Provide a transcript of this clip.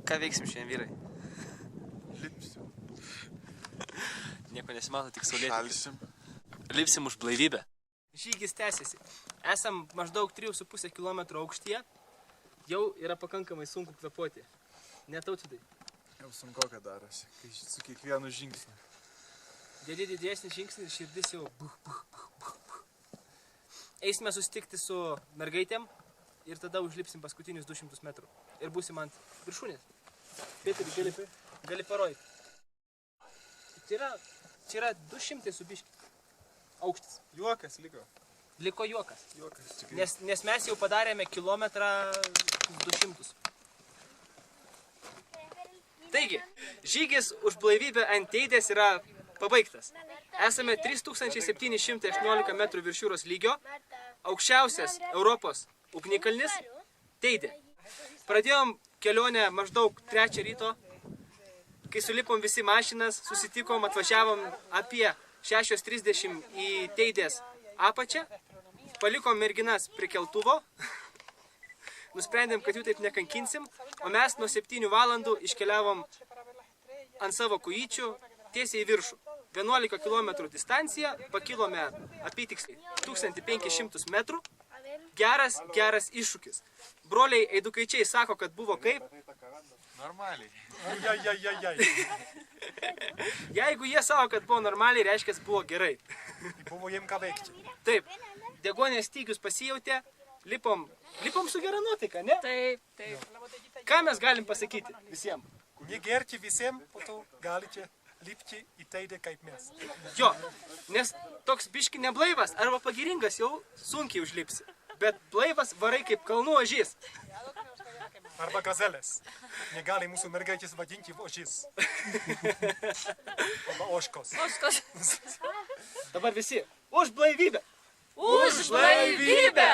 Ką veiksim šiandien, vyrai? Lipsim. Nieko nesimato, tik saulėti. Šalsim. Lipsim už blaivybę. Žygis tęsiasi. Esam maždaug 3,5 km aukštyje. Jau yra pakankamai sunku kvėpuoti. Netautvidai. Jau sunkoka darosi, kai su kiekvienu žingsniu. Didesnis žingsnis ir širdis jau buh. Eisime susitikti su mergaitėm ir tada užlipsim paskutinius 200 metrų. Ir būsim ant viršūnės. Petri, gali parodyti. Čia yra 200 su biški. Aukštis. Juokas liko. Liko juokas. Juokas. Nes mes jau padarėme kilometrą 200. Taigi, žygis už blaivybę ant Teidės yra pabaigtas. Esame 3718 metrų virš jūros lygio, aukščiausias Europos ugnikalnis Teidė. Pradėjom kelionę maždaug 3 ryto, kai sulipom visi mašinas, susitikom, atvažiavom apie 6:30 į Teidės apačią, palikom merginas prie keltuvo, nusprendėm, kad jų taip nekankinsim, o mes nuo 7 valandų iškeliavom ant savo kojyčių tiesiai į viršų. 11 km distanciją, pakilome apytiksliai 1500 metrų. Geras iššūkis. Broliai Eidukaičiai sako, kad buvo kaip? Normaliai. Jeigu jie sako, kad buvo normaliai, reiškia, buvo gerai. Buvo jiem ką veikti. Taip, deguonies stygius pasijautė, lipom su gera nuotaika, ne? Taip. Ką mes galim pasakyti visiems? Negerti visiems, po to galite lipti į Teidę kaip mes. Jo, nes toks biški neblaivas arba pagiringas jau sunkiai užlipsi. Bet blaivas varai kaip kalnų ožys. Arba gazelės. Negali mūsų mergaitės vadinti ožys. Arba ožkos. Ožkos. Dabar visi, už blaivybę! Už blaivybę!